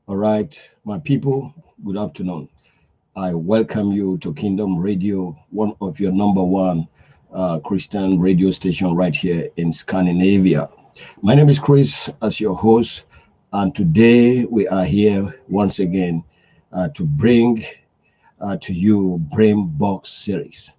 All right, my people, good afternoon. I welcome you to Kingdom Radio, one of your number one Christian radio station right here in Scandinavia. My name is Chris as your host, and today we are here once again to bring to you Brain Box Series.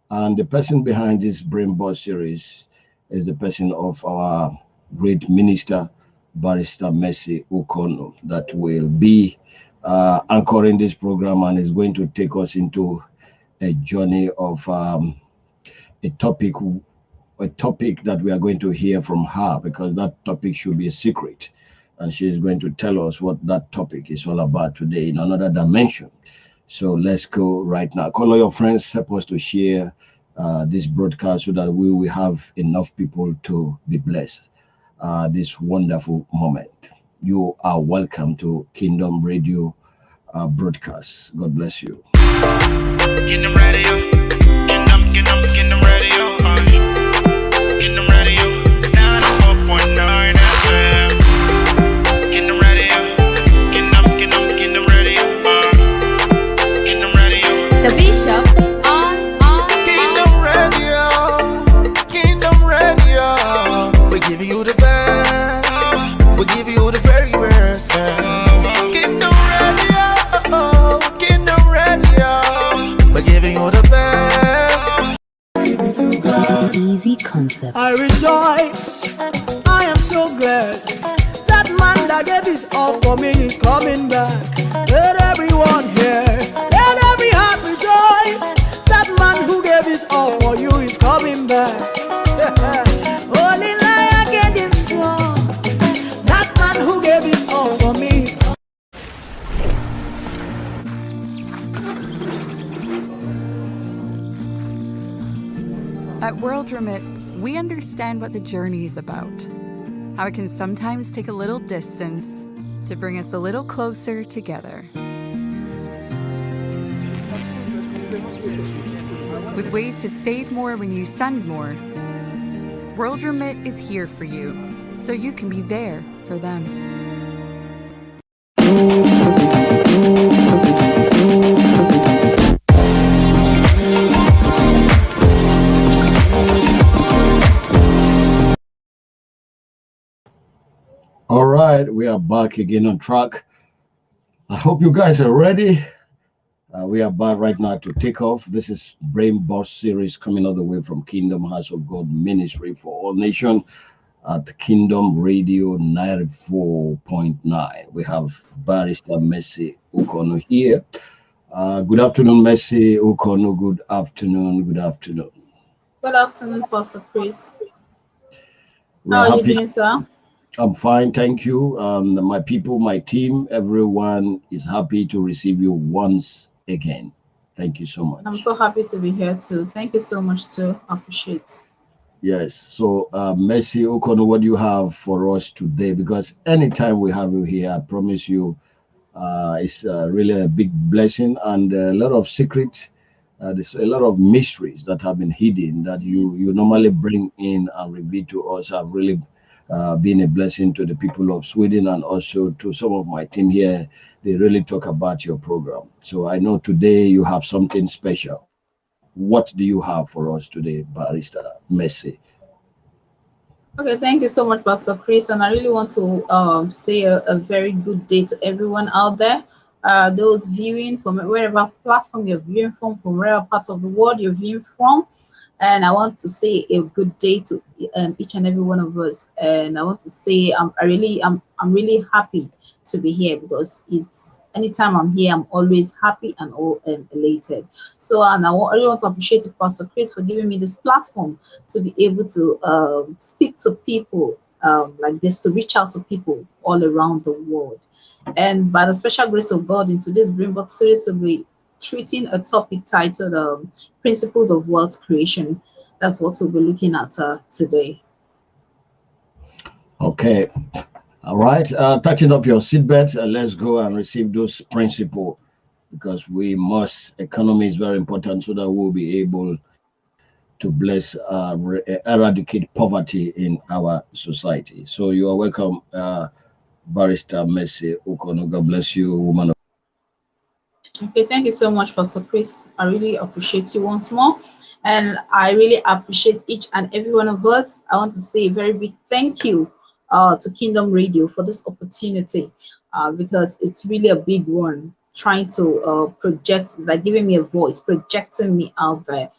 And the person behind this Brain Box Series is the person of our great minister, Barrister Mercy Ukonu, that will be anchoring this program and is going to take us into a journey of a topic a topic that we are going to hear from her, because that topic should be a secret, and she is going to tell us what that topic is all about today in another dimension. So let's go right now. Call all your friends, help us to share this broadcast so that we will have enough people to be blessed this wonderful moment. You are welcome to Kingdom Radio broadcast. God bless you. Kingdom Radio, Kingdom Radio, Kingdom Radio, 94.9 FM. Kingdom Radio, Kingdom Radio, Kingdom Radio. The Bishop Kingdom Radio, Kingdom Radio. We give you the best, we give you the very best. Kingdom Radio, Kingdom Radio. We're giving you the best. Easy Concept. I rejoice, I am so glad. That man that gave his all for me is coming back. Let everyone hear, let every heart rejoice. That man who gave his all for you is coming back. Only liar can give his all. That man who gave his all for me is coming. At World Remit, we understand what the journey is about. How it can sometimes take a little distance to bring us a little closer together. With ways to save more when you send more, World Remit is here for you, so you can be there for them. All right, we are back again on track. I hope you guys are ready. We are back right now to take off. This is Brain Boss series coming all the way from Kingdom House of God Ministry for All Nations at Kingdom Radio 94.9. We have Barrister Mercy Ukonu here. Good afternoon, Mercy Ukonu. Good afternoon. Good afternoon. Good afternoon, Pastor Chris. We're How are you happy. doing, sir? I'm fine, thank you. My people, my team, everyone is happy to receive you once again. Thank you so much. I'm so happy to be here too. Thank you so much too. Appreciate. Yes. So, Mercy Ukonu, what do you have for us today? Because anytime we have you here, I promise you, it's really a big blessing and a lot of secrets. There's a lot of mysteries that have been hidden that you normally bring in and reveal to us. Have really been a blessing to the people of Sweden and also to some of my team here. They really talk about your program. So I know today you have something special. What do you have for us today, Barrister Mercy? Okay, thank you so much, Pastor Chris. And I really want to say a very good day to everyone out there. Those viewing from wherever platform you're viewing from wherever part of the world you're viewing from. And I want to say a good day to each and every one of us. And I want to say I'm really happy to be here, because it's anytime I'm here, I'm always happy and elated. So, and I really want to appreciate you, Pastor Chris, for giving me this platform to be able to speak to people like this, to reach out to people all around the world. And by the special grace of God, in today's Brain Box series, we'll be treating a topic titled Principles of Wealth Creation. That's what we'll be looking at today. Okay. All right. Touching up your seatbelt, let's go and receive those principles, because we must, economy is very important so that we'll be able to bless, eradicate poverty in our society. So you are welcome, Barrister Mercy Ukonu. God bless you, woman. Okay, thank you so much, Pastor Chris. I really appreciate you once more. And I really appreciate each and every one of us. I want to say a very big thank you to Kingdom Radio for this opportunity because it's really a big one. Trying to project, it's like giving me a voice, projecting me out there,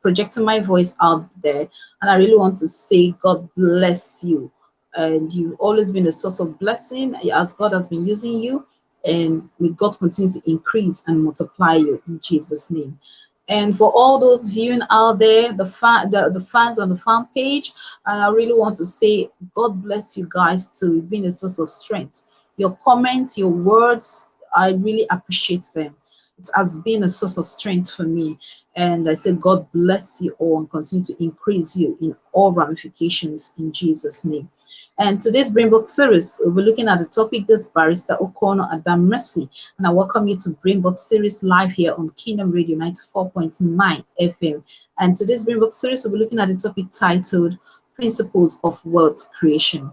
projecting my voice out there. And I really want to say, God bless you. And you've always been a source of blessing as God has been using you. And may God continue to increase and multiply you in Jesus' name. And for all those viewing out there, the fans on the fan page, and I really want to say, God bless you guys too. Being a source of strength. Your comments, your words, I really appreciate them. It has been a source of strength for me. And I say, God bless you all and continue to increase you in all ramifications in Jesus' name. And today's Brain Box series, we'll be looking at the topic this Barrister Ukonu and Mercy. And I welcome you to Brain Box series live here on Kingdom Radio 94.9 FM. And today's Brain Box series, we'll be looking at the topic titled Principles of Wealth Creation.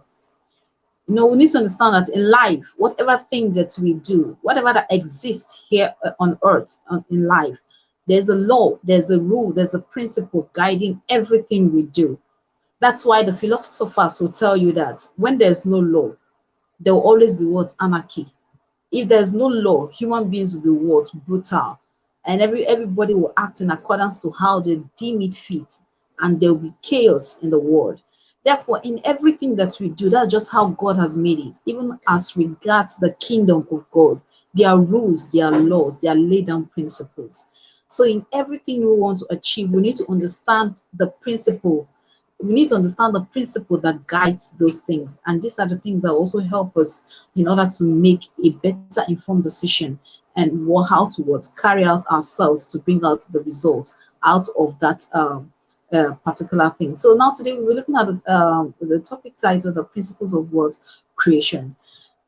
You know, we need to understand that in life, whatever thing that we do, whatever that exists here on earth, in life, there's a law, there's a rule, there's a principle guiding everything we do. That's why the philosophers will tell you that when there's no law, there will always be what? Anarchy. If there's no law, human beings will be what? Brutal. And everybody will act in accordance to how they deem it fit. And there will be chaos in the world. Therefore, in everything that we do, that's just how God has made it. Even as regards the kingdom of God, there are rules, there are laws, there are laid down principles. So in everything we want to achieve, we need to understand the principle. We need to understand the principle that guides those things. And these are the things that also help us in order to make a better informed decision and how to carry out ourselves to bring out the result out of that particular thing. So now today we're looking at the topic titled The Principles of Wealth Creation.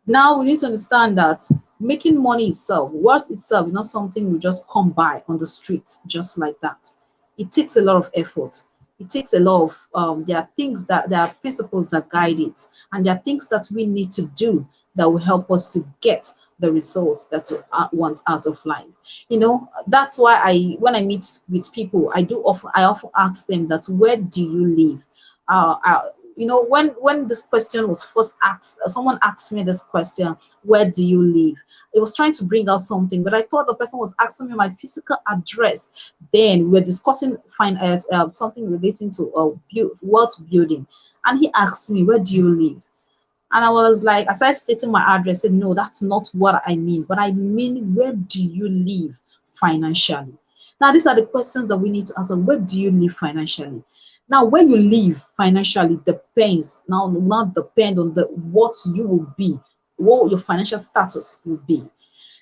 Now we need to understand that making money itself, wealth itself, is not something we just come by on the street just like that. It takes a lot of effort. It takes a lot of there are things that there are principles that guide it, and there are things that we need to do that will help us to get the results that we want out of life. You know, that's why when I meet with people, I often ask them that, where do you live? You know, when this question was first asked, someone asked me this question, where do you live? It was trying to bring out something, but I thought the person was asking me my physical address. Then we're discussing something relating to wealth building, and he asked me, where do you live? And I was like, as I stated my address, I said, no, that's not what I mean. But I mean, where do you live financially? Now, these are the questions that we need to answer. Where do you live financially? Now, where you live financially depends, not depend on what you will be, what your financial status will be.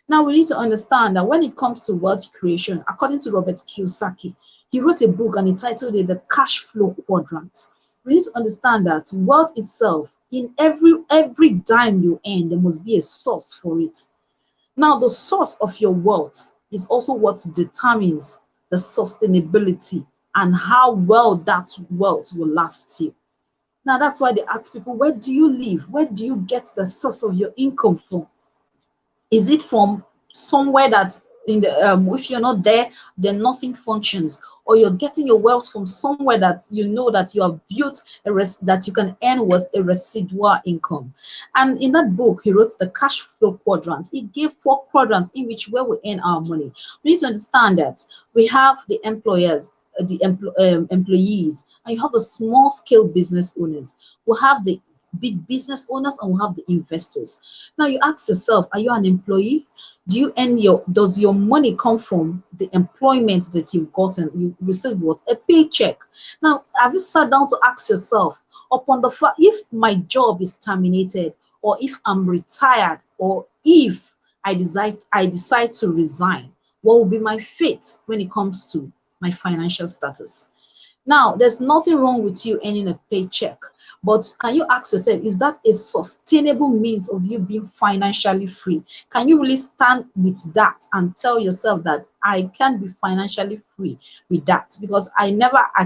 Now, we need to understand that when it comes to wealth creation, according to Robert Kiyosaki, he wrote a book and he titled it The Cash Flow Quadrant. We need to understand that wealth itself, in every dime you earn, there must be a source for it. Now, the source of your wealth is also what determines the sustainability and how well that wealth will last you. Now, that's why they ask people, where do you live? Where do you get the source of your income from? Is it from somewhere that if you're not there, then nothing functions, or you're getting your wealth from somewhere that you know that you have built that you can earn a residual income? And in that book, he wrote the cash flow quadrant. He gave 4 quadrants in which where we earn our money. We need to understand that we have the employers, the employees, and you have the small scale business owners. We have the big business owners, and we have the investors. Now you ask yourself, are you an employee? Does your money come from the employment that you've gotten? You receive what? A paycheck. Now, have you sat down to ask yourself, upon the fact, if my job is terminated, or if I'm retired, or if I decide to resign, what will be my fate when it comes to my financial status? Now, there's nothing wrong with you earning a paycheck, but can you ask yourself, is that a sustainable means of you being financially free? Can you really stand with that and tell yourself that I can be financially free with that? Because I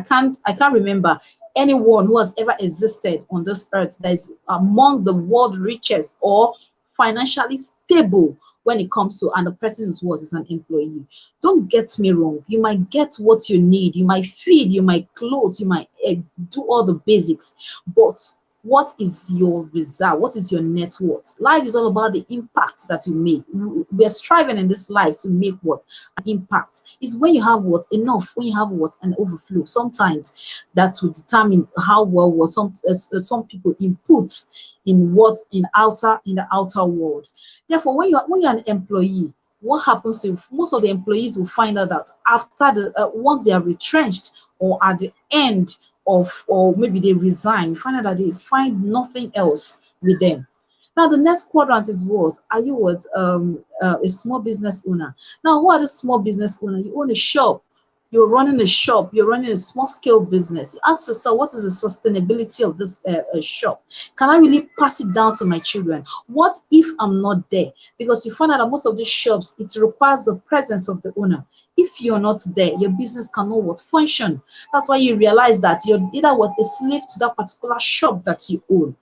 can't remember anyone who has ever existed on this earth that is among the world richest or financially stable when it comes to, and the person is what, is an employee. Don't get me wrong, you might get what you need, you might feed, you might clothe, you might do all the basics, but what is your result? What is your net worth? Life is all about the impact that you make. We are striving in this life to make what? An impact. Is when you have what? Enough. When you have what? An overflow. Sometimes that will determine how well was some people input in what, in the outer world. Therefore, when you're an employee, what happens to most of the employees will find out that after once they are retrenched or at the end of, or maybe they resign, find out that they find nothing else with them. Now the next quadrant is what? Are you what? A small business owner. Now, what are the small business owner? You own a shop. You're running a shop, you're running a small scale business. You ask yourself, what is the sustainability of this shop? Can I really pass it down to my children? What if I'm not there? Because you find out that most of these shops, it requires the presence of the owner. If you're not there, your business cannot what? Function. That's why you realize that you're either what? A slave to that particular shop that you own.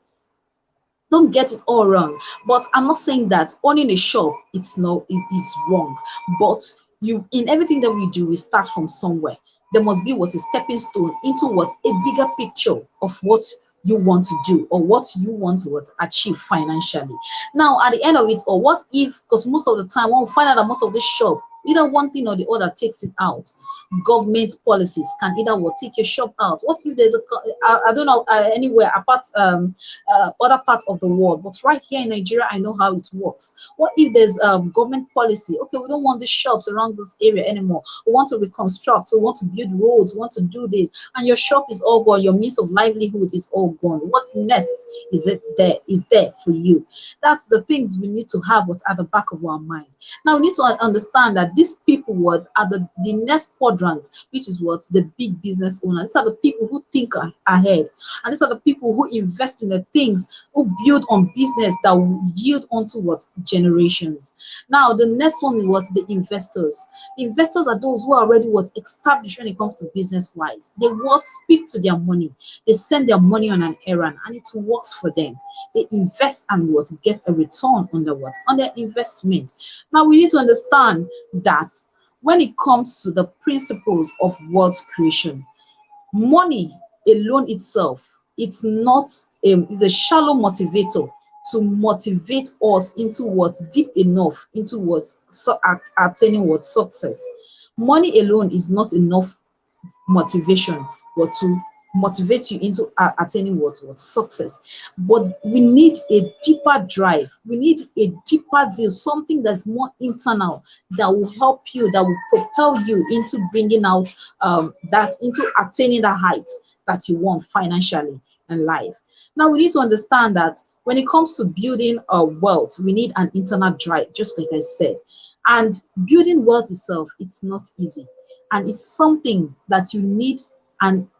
Don't get it all wrong, but I'm not saying that owning a shop is wrong, but you, in everything that we do, we start from somewhere. There must be what, a stepping stone into what, a bigger picture of what you want to do or what you want to what, achieve financially. Now at the end of it, or what if, because most of the time when we find out that most of the shop, either one thing or the other takes it out. Government policies can either what, take your shop out. What if there's I don't know, anywhere apart other parts of the world, but right here in Nigeria, I know how it works. What if there's government policy? Okay, we don't want these shops around this area anymore. We want to reconstruct, so we want to build roads, we want to do this, and your shop is all gone, your means of livelihood is all gone. What next is there for you? That's the things we need to have what's at the back of our mind. Now we need to understand that these people what are the next quadrant, which is what, the big business owners. These are the people who think ahead, and these are the people who invest in the things, who build on business that will yield onto what, generations. Now the next one is what, the investors. The investors are those who are already what, established when it comes to business wise. They what, speak to their money, they send their money on an errand and it works for them. They invest and what, get a return on their investment. Now we need to understand that when it comes to the principles of wealth creation, money alone itself, it's not it's a shallow motivator to motivate us into what's deep enough into what's attaining what success. Money alone is not enough motivation or to motivate you into attaining what success. But we need a deeper drive, we need a deeper zeal, something that's more internal, that will help you, that will propel you into bringing out that, into attaining the heights that you want financially in life. Now we need to understand that when it comes to building wealth, we need an internal drive, just like I said. And building wealth itself, it's not easy, and it's something that you need an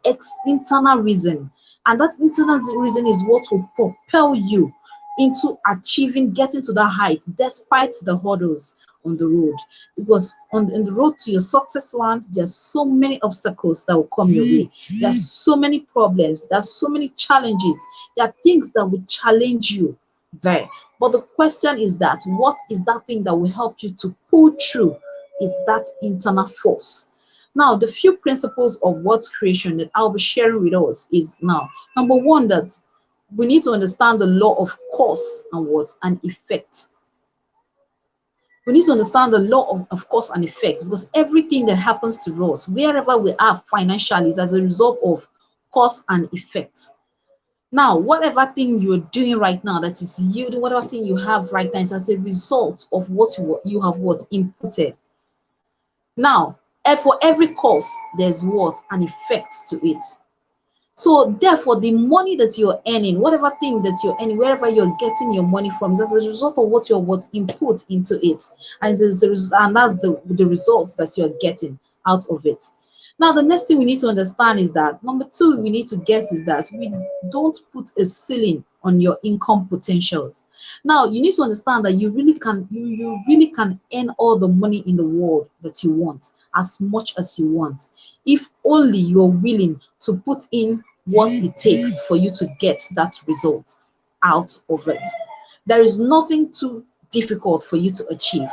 internal reason, and that internal reason is what will propel you into achieving, getting to that height despite the hurdles on the road. Because in the road to your success land, there's so many obstacles that will come your way. There's so many problems, there's so many challenges, there are things that will challenge you there. But the question is that, what is that thing that will help you to pull through? Is that internal force. Now, the few principles of wealth creation that I'll be sharing with us is, now, number one, that we need to understand the law of cause and what, and effect. We need to understand the law of cause and effect, because everything that happens to us, wherever we are financially, is as a result of cause and effect. Now, whatever thing you're doing right now that is yielding, whatever thing you have right now is as a result of what you have what inputted. Now, for every cause, there's what, an effect to it. So therefore, the money that you're earning, whatever thing that you're earning, wherever you're getting your money from, is as a result of what was input into it, and that's the results that you're getting out of it. Now, the next thing we need to understand is that, number two, we need to guess is that we don't put a ceiling on your income potentials. Now, you need to understand that you really can earn all the money in the world that you want, as much as you want, if only you're willing to put in what it takes for you to get that result out of it. There is nothing too difficult for you to achieve.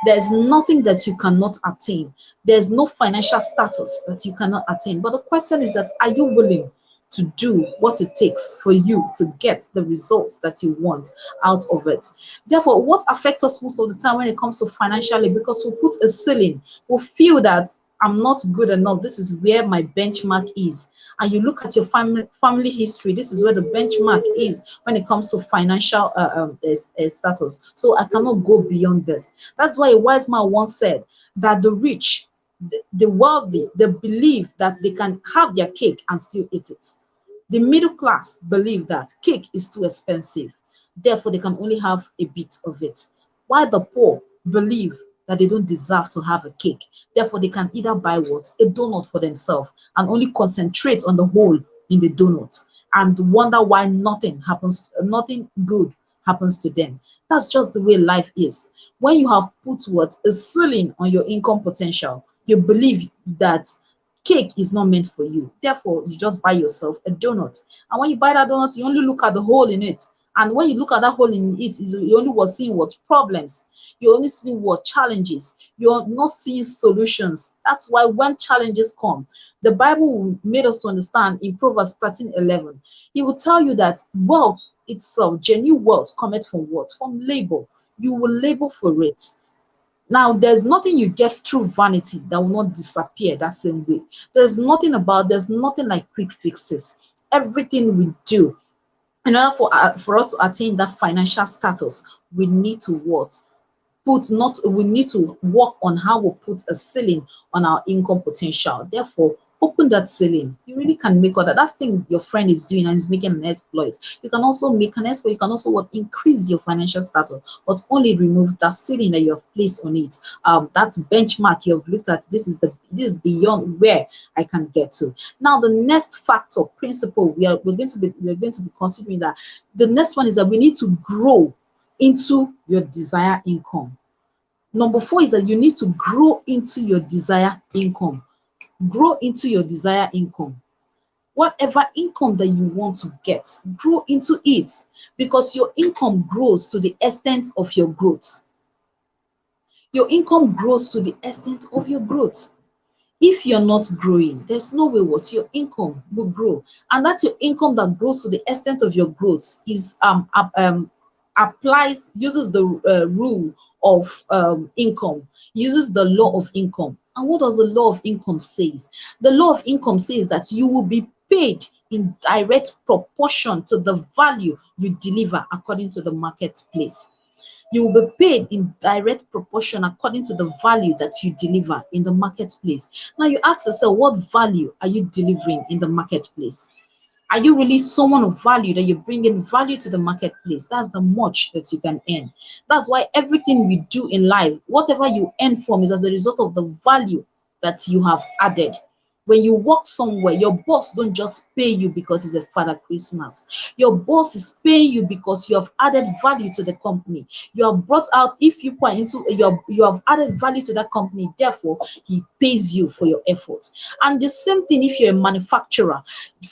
There's nothing that you cannot attain. There's no financial status that you cannot attain. But the question is that, are you willing to do what it takes for you to get the results that you want out of it? Therefore, what affects us most of the time when it comes to financially, because we put a ceiling, we feel that I'm not good enough. This is where my benchmark is. And you look at your family history, this is where the benchmark is when it comes to financial status. So I cannot go beyond this. That's why a wise man once said that the rich, the wealthy, they believe that they can have their cake and still eat it. The middle class believe that cake is too expensive, therefore they can only have a bit of it. While the poor believe that they don't deserve to have a cake, therefore they can either buy what? A donut for themselves and only concentrate on the hole in the donut and wonder why nothing good happens to them. That's just the way life is. When you have put what? A ceiling on your income potential, you believe that cake is not meant for you. Therefore, you just buy yourself a donut. And when you buy that donut, you only look at the hole in it. And when you look at that hole in it, you only was seeing what? Problems. You only seeing what? Challenges. You're not seeing solutions. That's why when challenges come, the Bible made us to understand in Proverbs 13:11. He will tell you that wealth itself, genuine wealth, cometh from what? From labor. You will labor for it. Now, there's nothing you get through vanity that will not disappear that same way. There's nothing like quick fixes. Everything we do, in order for us to attain that financial status, we need to what? We need to work on how we put a ceiling on our income potential. Therefore, open that ceiling. You really can make that thing your friend is doing and is making an exploit. You can also make an exploit. You can also increase your financial status, but only remove that ceiling that you have placed on it. That benchmark you have looked at. This is beyond where I can get to. Now, the next factor, principle, we're going to be considering that. The next one is that we need to grow into your desired income. Number 4 is that you need to grow into your desired income. Grow into your desired income. Whatever income that you want to get, grow into it, because your income grows to the extent of your growth. Your income grows to the extent of your growth. If you're not growing, there's no way your income will grow. And that your income that grows to the extent of your growth is uses the rule of income, uses the law of income. And what does the law of income says? The law of income says that you will be paid in direct proportion to the value you deliver according to the marketplace. You will be paid in direct proportion according to the value that you deliver in the marketplace. Now you ask yourself, what value are you delivering in the marketplace? Are you really someone of value, that you're bringing value to the marketplace? That's the much that you can earn. That's why everything we do in life, whatever you earn from, is as a result of the value that you have added. When you work somewhere, your boss don't just pay you because it's a Father Christmas. Your boss is paying you because you have added value to the company. You have brought out, if you are into, you have added value to that company. Therefore, he pays you for your effort. And the same thing if you're a manufacturer.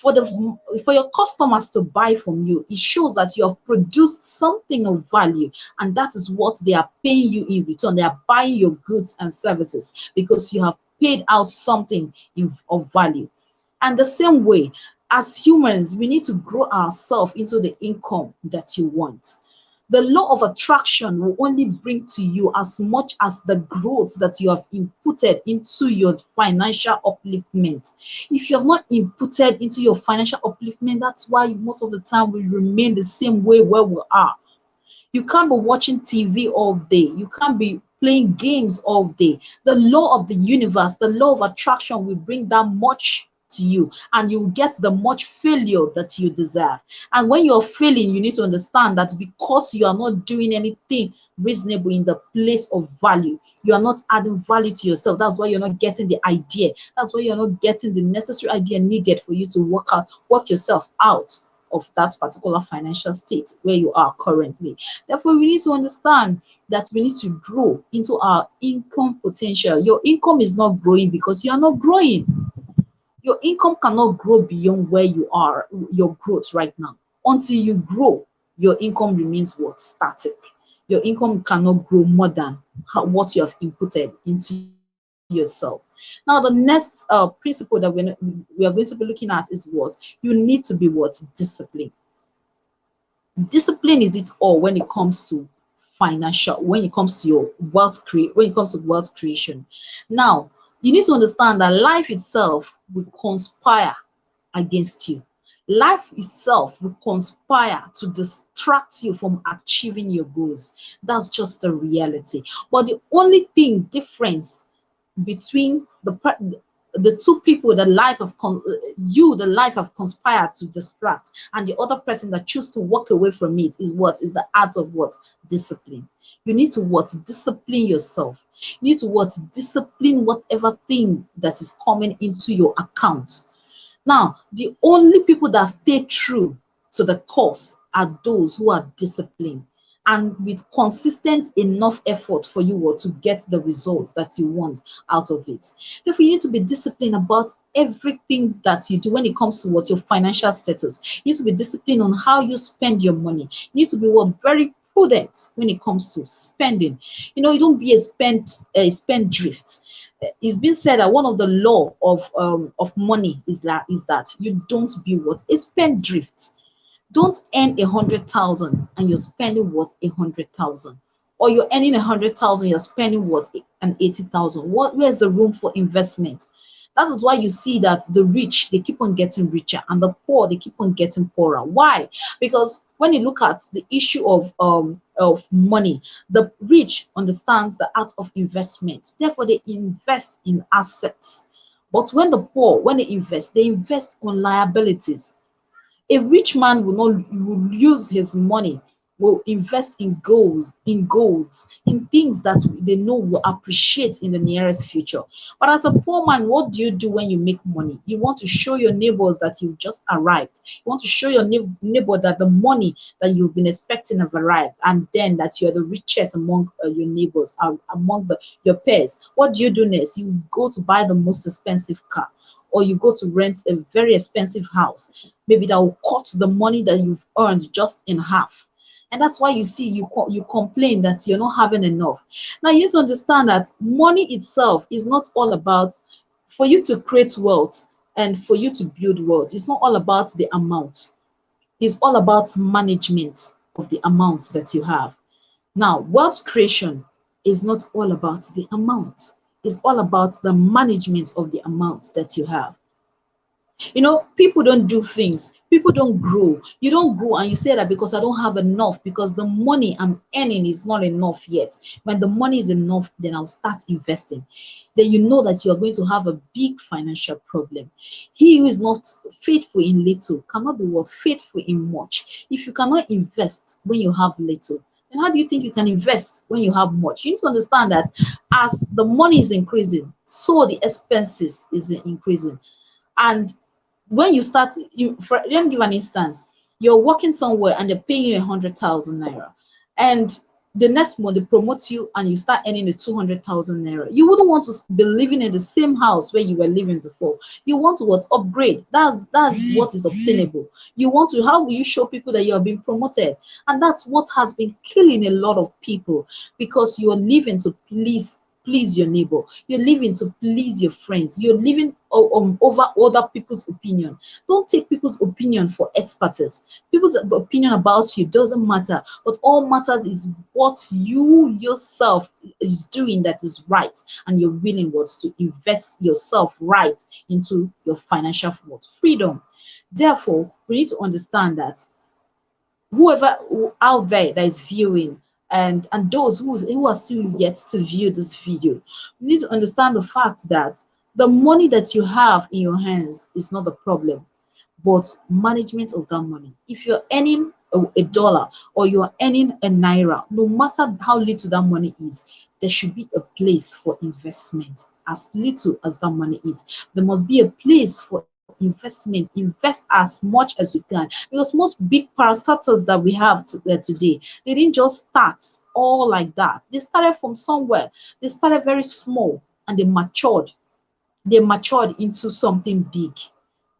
For your customers to buy from you, it shows that you have produced something of value, and that is what they are paying you in return. They are buying your goods and services because you have paid out something of value. And the same way, as humans, we need to grow ourselves into the income that you want. The law of attraction will only bring to you as much as the growth that you have inputted into your financial upliftment. If you have not inputted into your financial upliftment, that's why most of the time we remain the same way where we are. You can't be watching TV all day. You can't be playing games all day. The law of the universe, the law of attraction will bring that much to you, and you will get the much failure that you deserve. And when you're failing, you need to understand that because you are not doing anything reasonable in the place of value, you are not adding value to yourself. That's why you're not getting the idea. That's why you're not getting the necessary idea needed for you to work yourself out of that particular financial state where you are currently. Therefore, we need to understand that we need to grow into our income potential. Your income is not growing because you are not growing. Your income cannot grow beyond where you are, your growth right now. Until you grow, your income remains what? Static. Your income cannot grow more than what you have inputted into yourself. Now, the next principle that we are going to be looking at is what? You need to be what? Discipline. Discipline is it all when it comes to financial, when it comes to your when it comes to wealth creation. Now, you need to understand that life itself will conspire against you. Life itself will conspire to distract you from achieving your goals. That's just the reality. But the only thing difference between the two people that the life have conspired to distract, and the other person that choose to walk away from it is what? Is the art of what? Discipline. You need to what? Discipline yourself. You need to what? Discipline whatever thing that is coming into your account. Now, the only people that stay true to the course are those who are disciplined and with consistent enough effort for you to get the results that you want out of it. Therefore, you need to be disciplined about everything that you do when it comes to what your financial status. You need to be disciplined on how you spend your money. You need to be what? Very prudent when it comes to spending. You don't be a spendthrift. It's been said that one of the law of money is that you don't be what? A spendthrift. Don't earn 100,000 and you're spending what? 100,000. Or you're earning 100,000, you're spending what? An 80,000. Where's the room for investment? That is why you see that the rich, they keep on getting richer, and the poor, they keep on getting poorer. Why? Because when you look at the issue of money, the rich understands the art of investment. Therefore, they invest in assets. But when the poor, when they invest on liabilities. A rich man will use his money, will invest in things that they know will appreciate in the nearest future. But as a poor man, what do you do when you make money? You want to show your neighbors that you've just arrived. You want to show your neighbor that the money that you've been expecting have arrived, and then that you're the richest among your neighbors, among your peers. What do you do next? You go to buy the most expensive car, or you go to rent a very expensive house, maybe that will cut the money that you've earned just in half. And that's why you see you complain that you're not having enough. Now you need to understand that money itself is not all about, for you to create wealth and for you to build wealth, it's not all about the amount. It's all about management of the amounts that you have. Now, wealth creation is not all about the amount. It's all about the management of the amounts that you have. People don't do things. People don't grow. You don't grow and you say that because I don't have enough, because the money I'm earning is not enough yet. When the money is enough, then I'll start investing. Then you know that you are going to have a big financial problem. He who is not faithful in little cannot be what? Faithful in much. If you cannot invest when you have little, then how do you think you can invest when you have much? You need to understand that as the money is increasing, so the expenses is increasing. And when you start, let me give an instance. You're working somewhere and they're paying you 100,000 naira, and the next month they promote you and you start earning the 200,000 naira. You wouldn't want to be living in the same house where you were living before. You want to what? Upgrade. That's what is obtainable. You want to, how will you show people that you have been promoted? And that's what has been killing a lot of people, because you are living to please your neighbor. You're living to please your friends. You're living over other people's opinion. Don't take people's opinion for expertise. People's opinion about you doesn't matter. What all matters is what you yourself is doing that is right, and you're willing to invest yourself right into your financial freedom. Therefore, we need to understand that whoever out there that is viewing, and those who are still yet to view this video, you need to understand the fact that the money that you have in your hands is not the problem, but management of that money. If you're earning a dollar or you're earning a naira, no matter how little that money is, there should be a place for investment. As little as that money is, there must be a place for investment. Invest as much as you can, because most big parastatals that we have today, they didn't just start all like that. They started from somewhere. They started very small and they matured They matured into something big.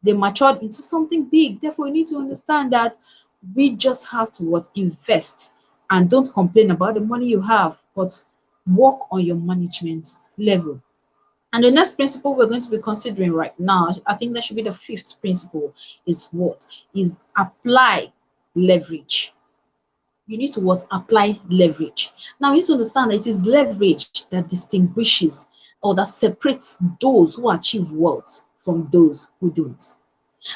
They matured into something big. Therefore, you need to understand that we just have to what invest, and don't complain about the money you have, but work on your management level. And the next principle we're going to be considering right now, I think that should be the fifth principle, is what? Is apply leverage. You need to what? Apply leverage. Now you need to understand that it is leverage that distinguishes or that separates those who achieve wealth from those who don't.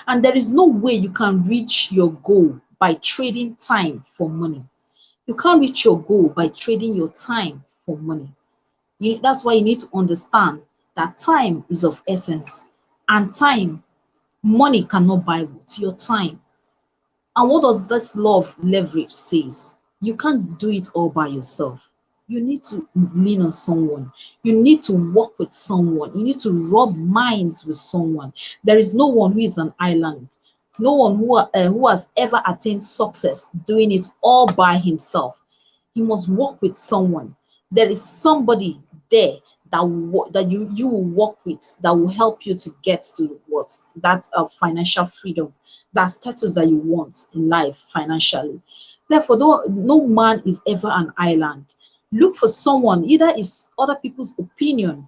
And there is no way you can reach your goal by trading time for money. You can't reach your goal by trading your time for money. That's why you need to understand that time is of essence, and time, money cannot buy what? Your time. And what does this law of leverage says? You can't do it all by yourself. You need to lean on someone. You need to work with someone. You need to rub minds with someone. There is no one who is an island. No one who has ever attained success doing it all by himself. He must work with someone. There is somebody there that you will work with, that will help you to get to what? That's financial freedom, that status that you want in life financially. Therefore, no man is ever an island. Look for someone, either is other people's opinion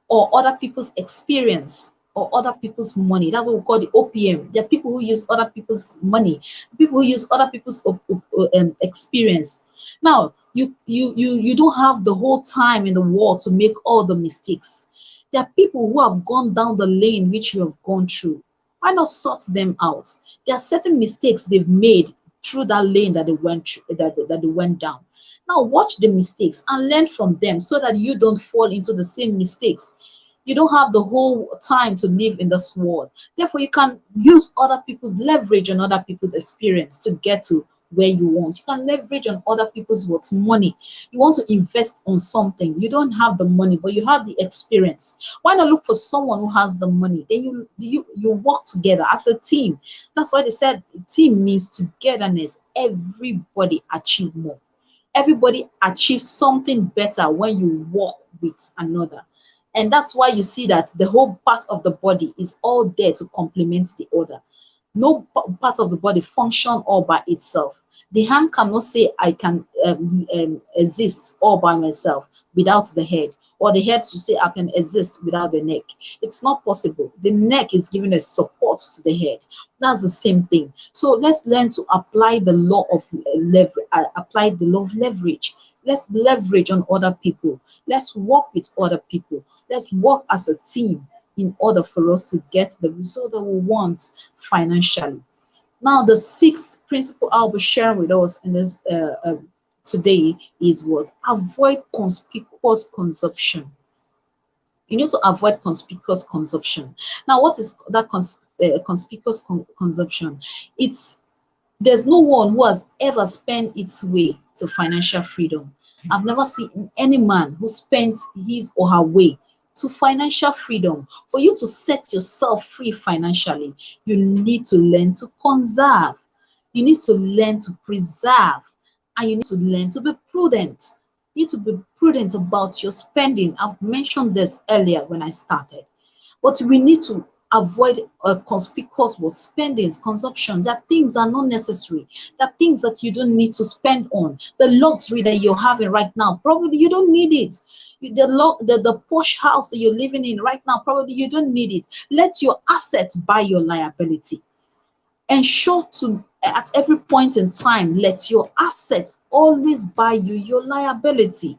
or other people's experience or other people's money. That's what we call the OPM. There are people who use other people's money, people who use other people's experience. Now, you don't have the whole time in the world to make all the mistakes. There are people who have gone down the lane which you have gone through. Why not sort them out? There are certain mistakes they've made through that lane that they went through, that they went down. Now watch the mistakes and learn from them so that you don't fall into the same mistakes. You don't have the whole time to live in this world. Therefore, you can use other people's leverage and other people's experience to get to where you want. You can leverage on other people's what? Money. You want to invest on something. You don't have the money, but you have the experience. Why not look for someone who has the money? Then you work together as a team. That's why they said team means togetherness. Everybody achieve more. Everybody achieves something better when you work with another. And that's why you see that the whole part of the body is all there to complement the other. No part of the body function all by itself. The hand cannot say I can exist all by myself without the head, or the head to say I can exist without the neck. It's not possible. The neck is giving a support to the head. That's the same thing. So let's learn to apply the law of leverage. Apply the law of leverage. Let's leverage on other people. Let's work with other people. Let's work as a team in order for us to get the result that we want financially. Now, the sixth principle I'll be sharing with us in this today is what? Avoid conspicuous consumption. You need to avoid conspicuous consumption. Now, what is that conspicuous consumption? It's There's no one who has ever spent its way to financial freedom. I've never seen any man who spent his or her way to financial freedom. For you to set yourself free financially, you need to learn to conserve. You need to learn to preserve. And you need to learn to be prudent. You need to be prudent about your spending. I've mentioned this earlier when I started. But we need to avoid conspicuous with spendings, consumption. That things are not necessary. That things that you don't need to spend on. The luxury that you're having right now, probably you don't need it. The posh house that you're living in right now, probably you don't need it. Let your assets buy your liability. Ensure to, at every point in time, let your asset always buy you your liability.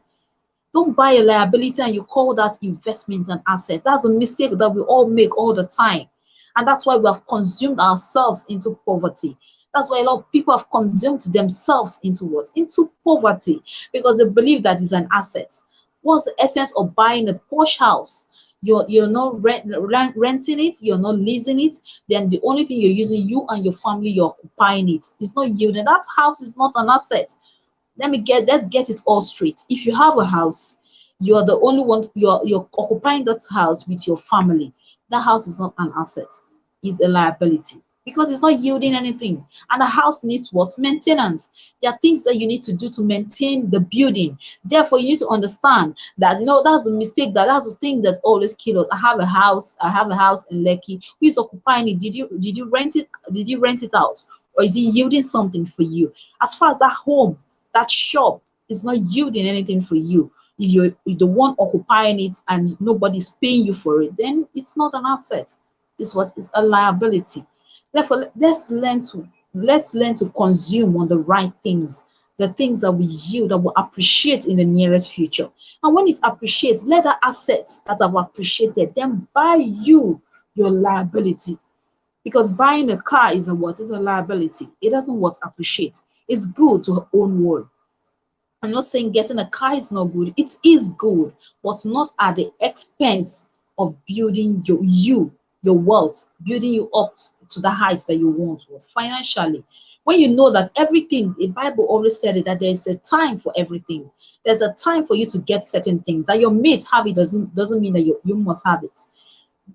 Don't buy a liability and you call that investment an asset. That's a mistake that we all make all the time. And that's why we have consumed ourselves into poverty. That's why a lot of people have consumed themselves into what? Into poverty, because they believe that is an asset. What's the essence of buying a posh house? You're not renting it, you're not leasing it, then the only thing you're using, you and your family, you're occupying it. It's not yielding. That house is not an asset. Let's get it all straight. If you have a house, you're the only one, you're occupying that house with your family. That house is not an asset, it's a liability. because it's not yielding anything. And the house needs what? Maintenance. There are things that you need to do to maintain the building. Therefore, you need to understand that, that's a mistake, that's the thing that always kills us. I have a house in Lekki. Who is occupying it? Did you rent it? Did you rent it out? Or is it yielding something for you? As far as that home, that shop is not yielding anything for you, if you're the one occupying it and nobody's paying you for it, then it's not an asset. It's what is a liability. Therefore, let's learn to consume on the right things, the things that we yield, that we appreciate in the nearest future. And when it appreciates, let the assets that have appreciated then buy you your liability. Because buying a car is a what? Is a liability. It doesn't what appreciate. It's good to own one. I'm not saying getting a car is not good. It is good, but not at the expense of building your wealth, building you up to the heights that you want financially. When you know that everything, the Bible always said it, that there is a time for everything. There's a time for you to get certain things. That your mates have it doesn't mean that you must have it.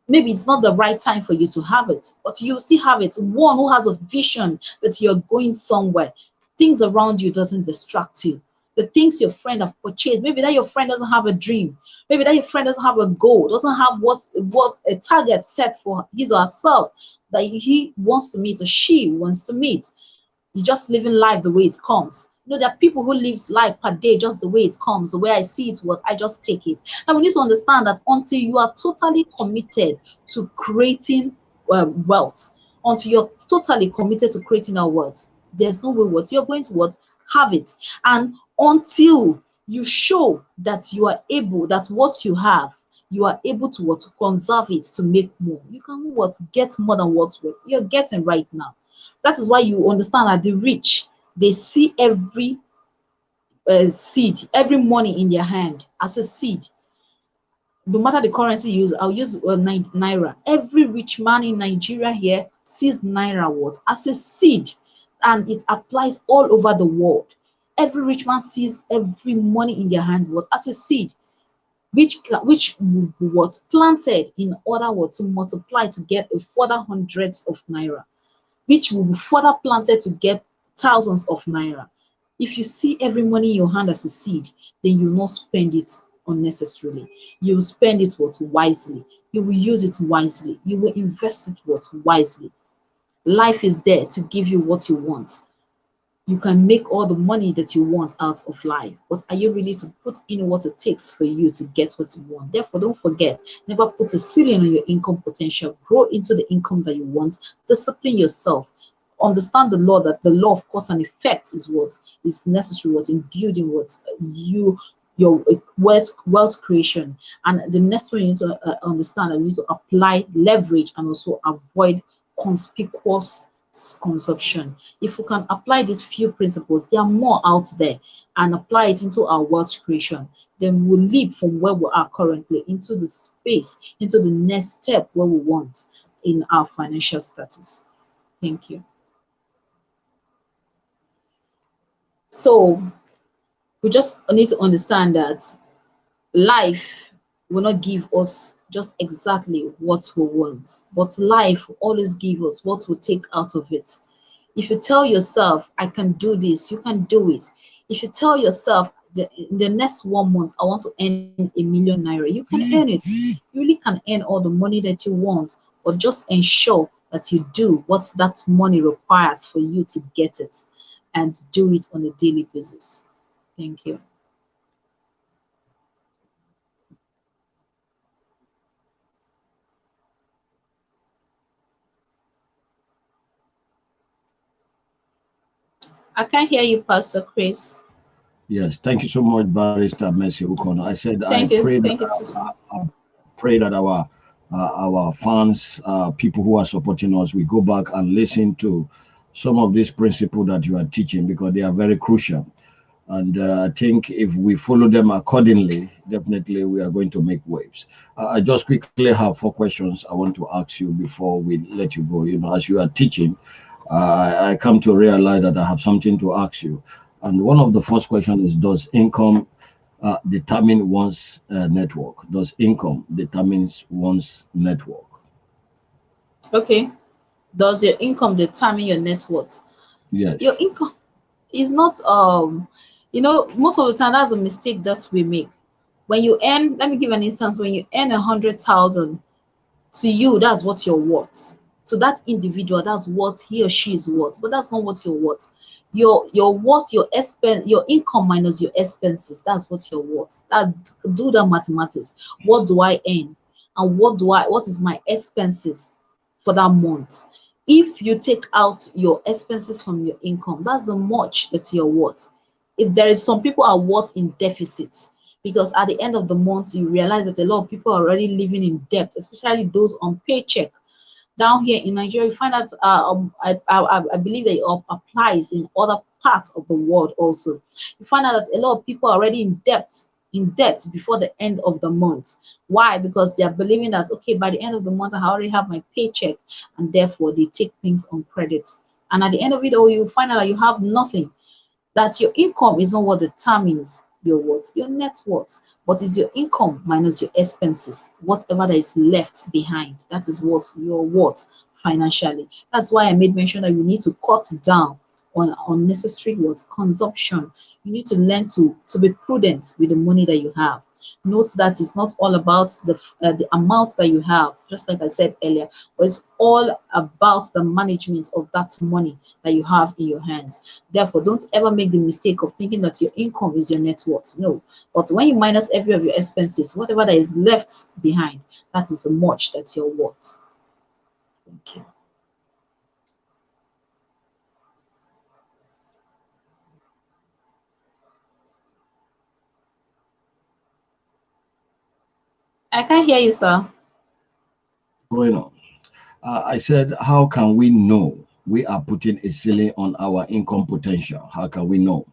Maybe it's not the right time for you to have it, but you still have it. One who has a vision that you're going somewhere, things around you doesn't distract you. The things your friend have purchased, maybe that your friend doesn't have a dream, maybe that your friend doesn't have a goal, doesn't have what a target set for his or herself that he wants to meet or she wants to meet. He's just living life the way it comes. There are people who lives life per day just the way it comes, the way I see it, what I just take it. And we need to understand that until you are totally committed to creating wealth, until you're totally committed to creating our wealth, there's no way what you're going to what have it. And until you show that you are able, that what you have, you are able to what to conserve it to make more. You can what get more than what you're getting right now. That is why you understand that the rich, they see every seed, every money in their hand as a seed. No matter the currency used, I'll use naira. Every rich man in Nigeria here sees naira what as a seed, and it applies all over the world. Every rich man sees every money in their hand what as a seed, which will be what planted in order what to multiply to get a further hundreds of naira, which will be further planted to get thousands of naira. If you see every money in your hand as a seed, then you will not spend it unnecessarily. You will spend it what wisely. You will use it wisely. You will invest it what wisely. Life is there to give you what you want. You can make all the money that you want out of life, but are you really to put in what it takes for you to get what you want? Therefore, don't forget, never put a ceiling on your income potential. Grow into the income that you want. Discipline yourself. Understand the law, that the law of cause and effect is what is necessary what in building what your wealth creation. And the next one you need to understand, that you need to apply leverage and also avoid conspicuous consumption. If we can apply these few principles, there are more out there, and apply it into our wealth creation, then we'll leap from where we are currently into the space, into the next step where we want in our financial status. Thank you. So we just need to understand that life will not give us just exactly what we want, but life will always give us what we take out of it. If you tell yourself, I can do this, you can do it. If you tell yourself, in the next 1 month, I want to earn 1 million naira, you can earn it. You really can earn all the money that you want, but just ensure that you do what that money requires for you to get it, and do it on a daily basis. Thank you. I can't hear you, Pastor Chris. Yes, thank you so much, Barrister Mercy Ukonu. I said I Thank you. pray that Thank you, Susan. pray that our fans, people who are supporting us, we go back and listen to some of these principles that you are teaching, because they are very crucial. And I think if we follow them accordingly, definitely we are going to make waves. I just quickly have 4 questions I want to ask you before we let you go. As you are teaching, I come to realize that I have something to ask you. And one of the first questions is, does income determine one's network? Does income determines one's network? Okay. Does your income determine your net worth? Your Yes. income is not most of the time that's a mistake that we make. When you earn, let me give an instance, when you earn 100,000, to you that's what you're worth. To that individual, that's what he or she is worth, but that's not what you're worth. Your what your expense, your income minus your expenses, that's what you're worth. That, do the mathematics. What do I earn, and what is my expenses for that month? If you take out your expenses from your income, that's the much that you're worth. If there is, some people are worth in deficit, because at the end of the month you realize that a lot of people are already living in debt, especially those on paycheck. Down here in Nigeria, you find out, I believe that it applies in other parts of the world also. You find out that a lot of people are already in debt before the end of the month. Why? Because they are believing that, okay, by the end of the month I already have my paycheck, and therefore they take things on credit. And at the end of it all, you find out that you have nothing, that your income is not what determines your worth, your net worth, but is your income minus your expenses. Whatever that is left behind, that is what your worth financially. That's why I made mention that you need to cut down on unnecessary what consumption. You need to learn to be prudent with the money that you have. Note that it's not all about the amount that you have, just like I said earlier, but it's all about the management of that money that you have in your hands. Therefore, don't ever make the mistake of thinking that your income is your net worth. No. But when you minus every of your expenses, whatever that is left behind, that is the much that you're worth. Thank you. I can't hear you, sir. Going on. I said, how can we know we are putting a ceiling on our income potential? How can we know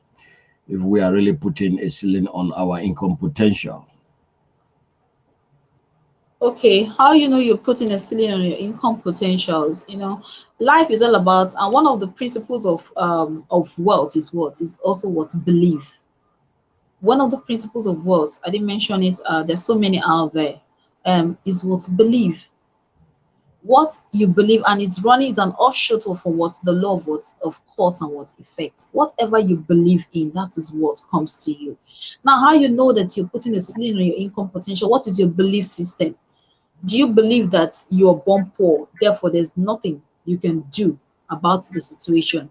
if we are really putting a ceiling on our income potential? Okay, how you know you're putting a ceiling on your income potentials? Life is all about, and one of the principles of wealth is what is also what belief. One of the principles of wealth, I didn't mention it. There's so many out there. Is what belief. What you believe, and it's running, it's an offshoot of what the law of what of cause and what effect. Whatever you believe in, that is what comes to you. Now, how you know that you're putting a ceiling on your income potential? What is your belief system? Do you believe that you're born poor, therefore there's nothing you can do about the situation?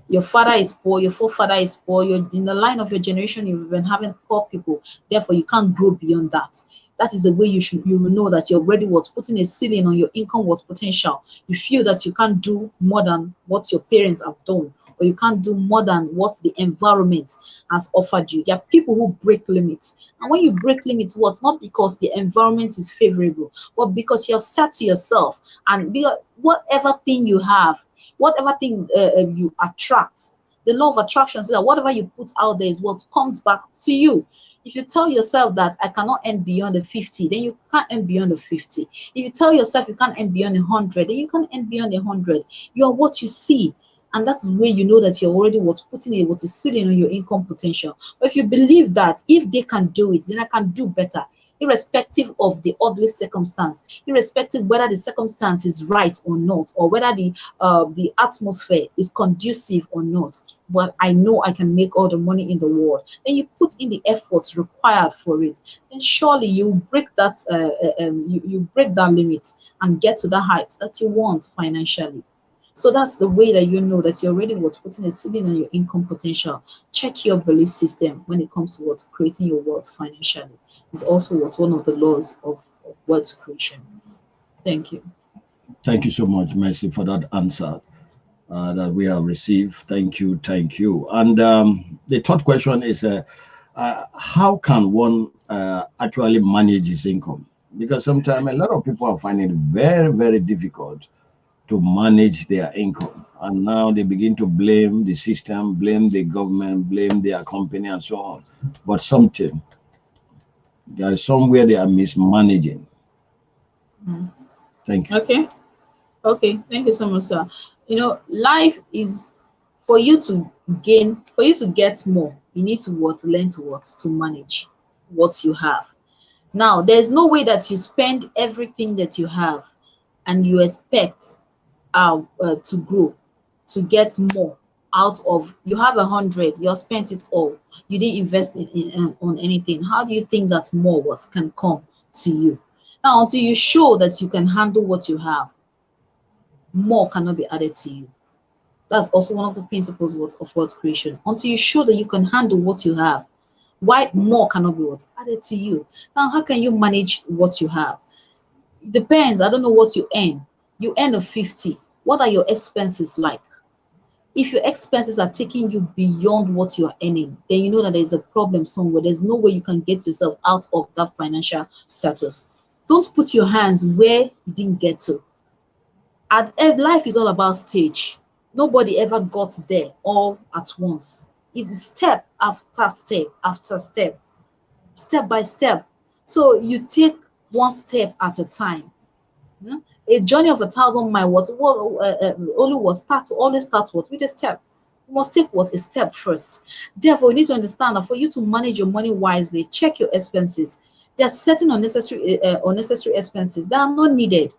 Your father is poor, your forefather is poor, you're in the line of your generation, you've been having poor people, therefore you can't grow beyond that. That is the way you will know that you're already what putting a ceiling on your income what potential. You feel that you can't do more than what your parents have done, or you can't do more than what the environment has offered you. There are people who break limits. And when you break limits, what? Not because the environment is favorable, but because you have said to yourself, and whatever thing you have, whatever thing you attract, the law of attraction says that whatever you put out there is what comes back to you. If you tell yourself that I cannot earn beyond the 50, then you can't earn beyond the 50. If you tell yourself you can't earn beyond 100, then you can't earn beyond 100. You are what you see. And that's the way you know that you're already what putting a what is ceiling on your income potential. But if you believe that if they can do it, then I can do better, irrespective of the ugly circumstance, irrespective whether the circumstance is right or not, or whether the atmosphere is conducive or not. But I know I can make all the money in the world. Then you put in the efforts required for it. Then surely you break that you break that limit and get to the heights that you want financially. So that's the way that you know that you're already what putting a ceiling on your income potential. Check your belief system when it comes to what creating your wealth financially. Is also what one of the laws of wealth creation. Thank you. Thank you so much, Mercy, for that answer that we have received. Thank you, thank you. And the third question is, how can one actually manage his income? Because sometimes a lot of people are finding it very, very difficult to manage their income. And now they begin to blame the system, blame the government, blame their company, and so on. But there is somewhere they are mismanaging. Mm. Thank you. Okay. Okay. Thank you so much, sir. Life is, for you to for you to get more, you need to what learn to what to manage what you have. Now, there's no way that you spend everything that you have and you expect to grow, to get more out of. You have 100, you have spent it all, you didn't invest on anything. How do you think that more what can come to you? Now, until you show that you can handle what you have, more cannot be added to you. That's also one of the principles of wealth creation. Until you show that you can handle what you have, why more cannot be what added to you. Now, how can you manage what you have? It depends. I don't know what you earn. You earn a 50. What are your expenses like? If your expenses are taking you beyond what you're earning, then you know that there's a problem somewhere. There's no way you can get yourself out of that financial status. Don't put your hands where you didn't get to. Life is all about stage. Nobody ever got there all at once. It is step after step after step, step by step. So you take one step at a time. Yeah? A journey of 1,000 miles, only was start always start what with a step. You must take what a step first. Therefore, you need to understand that for you to manage your money wisely, check your expenses. There are certain unnecessary expenses that are not needed.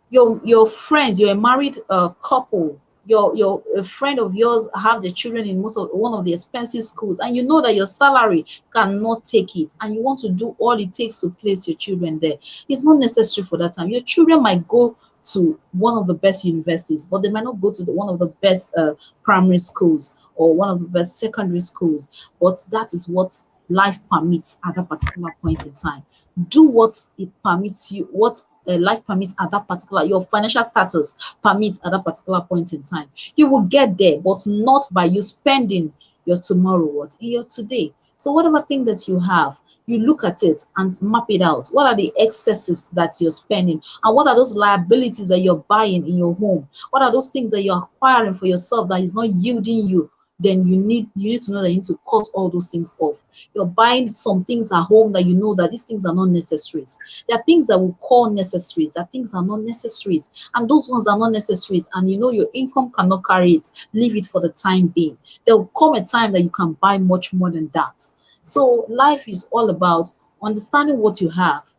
Your friends, you're a married couple, your a friend of yours have the children in one of the expensive schools, and you know that your salary cannot take it, and you want to do all it takes to place your children there. It's not necessary for that time. Your children might go to one of the best universities, but they might not go to one of the best primary schools or one of the best secondary schools. But that is what life permits at that particular point in time. Do what it permits you, what life permits at that particular, your financial status permits at that particular point in time. You will get there, but not by you spending your tomorrow what in your today. So whatever thing that you have, you look at it and map it out. What are the excesses that you're spending, and what are those liabilities that you're buying in your home? What are those things that you're acquiring for yourself that is not yielding you? Then you need to know that you need to cut all those things off. You're buying some things at home that you know that these things are not necessaries. There are things that we call necessaries, that things are not necessaries, and those ones are not necessaries, and you know your income cannot carry it. Leave it for the time being. There will come a time that you can buy much more than that. So life is all about understanding what you have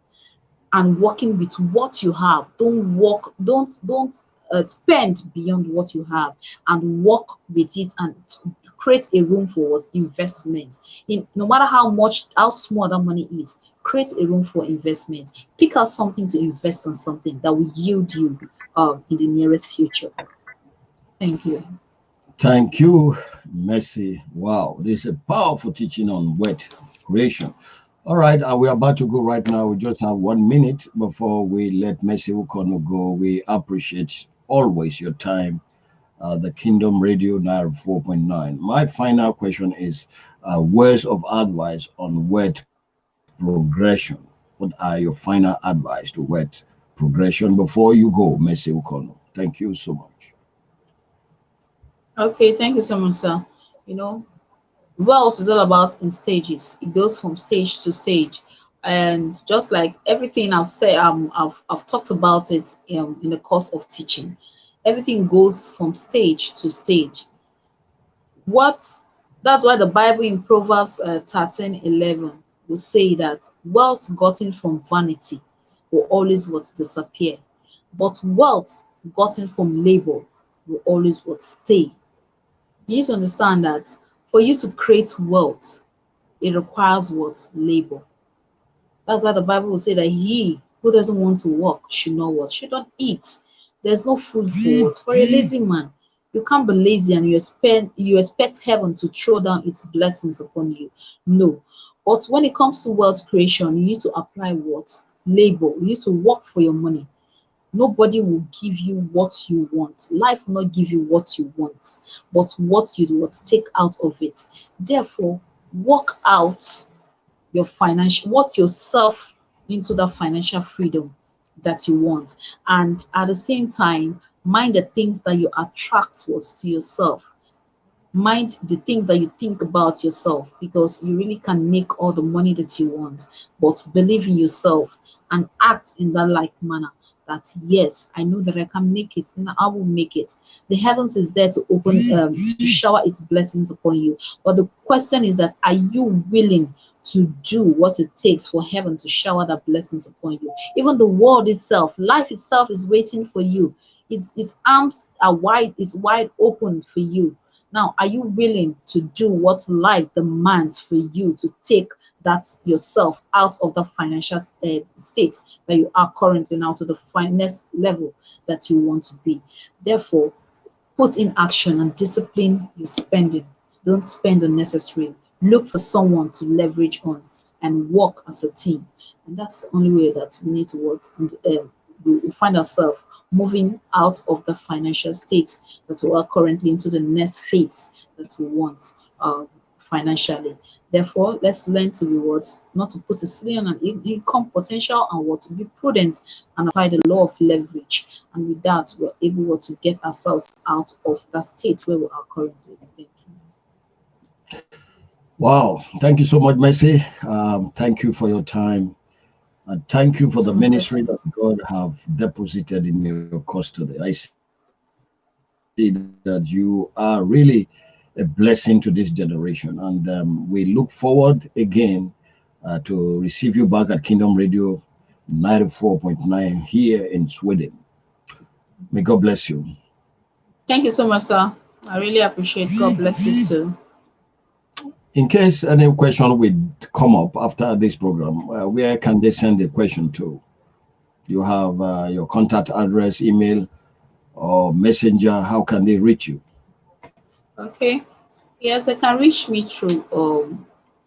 and working with what you have. Don't spend beyond what you have, and work with it and create a room for what investment. In no matter how small that money is, create a room for investment. Pick out something to invest on, something that will yield you in the nearest future. Thank you. Thank you, Mercy. Wow, this is a powerful teaching on wet creation. All right, we're about to go right now. We just have 1 minute before we let Mercy Ukonu go. We appreciate always your time. The Kingdom Radio 94.9. My final question is words of advice on wet progression. What are your final advice to wet progression before you go, Mercy Ukonu? Thank you so much. Okay, thank you so much, sir. You know, wealth is all about in stages. It goes from stage to stage, and just like everything I've said, I've talked about it in the course of teaching. Everything goes from stage to stage. What That's why the Bible in Proverbs 13:11 will say that wealth gotten from vanity will always what disappear, but wealth gotten from labor will always what stay. You need to understand that for you to create wealth, it requires what? Labor. That's why the Bible will say that he who doesn't want to work should not what? Should not eat. There's no food for what? For a lazy man. You can't be lazy and you expect heaven to throw down its blessings upon you. No. But when it comes to wealth creation, you need to apply what? Labor. You need to work for your money. Nobody will give you what you want. Life will not give you what you want, but what you what take out of it. Therefore, work out work yourself into that financial freedom that you want. And at the same time, mind the things that you attract towards to yourself. Mind the things that you think about yourself, because you really can make all the money that you want, but believe in yourself and act in that like manner, that yes, I know that I can make it and I will make it. The heavens is there to open to shower its blessings upon you, but the question is that are you willing to do what it takes for heaven to shower the blessings upon you? Even the world itself, life itself is waiting for you. his arms are wide, is wide open for you. Now, are you willing to do what life demands for you to take that yourself out of the financial state that you are currently now to the finest level that you want to be? Therefore, put in action and discipline your spending. Don't spend unnecessarily. Look for someone to leverage on and work as a team. And that's the only way that we need to work. And we find ourselves moving out of the financial state that we are currently into the next phase that we want financially. Therefore, let's learn to be what, not to put a ceiling on income potential, and what to be prudent and apply the law of leverage. And with that, we're able to get ourselves out of the state where we are currently. Thank you. Wow, thank you so much, Mercy. Thank you for your time. And thank you for the ministry that God have deposited in your custody. I see that you are really a blessing to this generation. And we look forward again to receive you back at Kingdom Radio 94.9 here in Sweden. May God bless you. Thank you so much, sir. I really appreciate. God bless you too. In case any question would come up after this program, where can they send the question to? You have your contact address, email, or messenger. How can they reach you? Okay. Yes, they can reach me through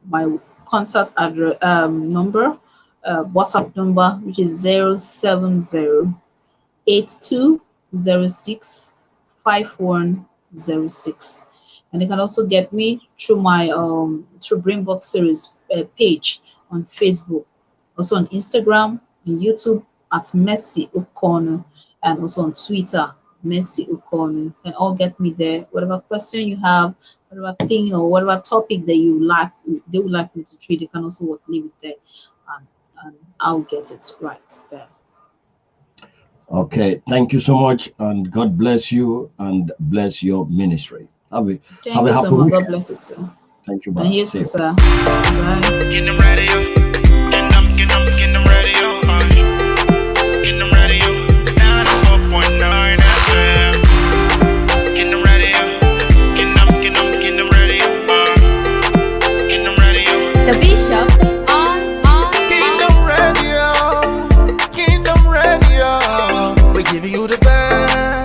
my contact address number, WhatsApp number, which is 07082065106. And they can also get me through my through Brain Box Series page on Facebook, also on Instagram and YouTube at Mercy Ukonu, and also on Twitter, Mercy Ukonu. You can all get me there. Whatever question you have, whatever thing or whatever topic that you like, they would like me to treat, you can also leave it there, and I'll get it right there. Okay, thank you so much, and God bless you and bless your ministry. Have a Thank you so happy much. weekend. God bless you, sir. Thank you, And bye. you See too, you. sir. Bye. Kingdom Radio.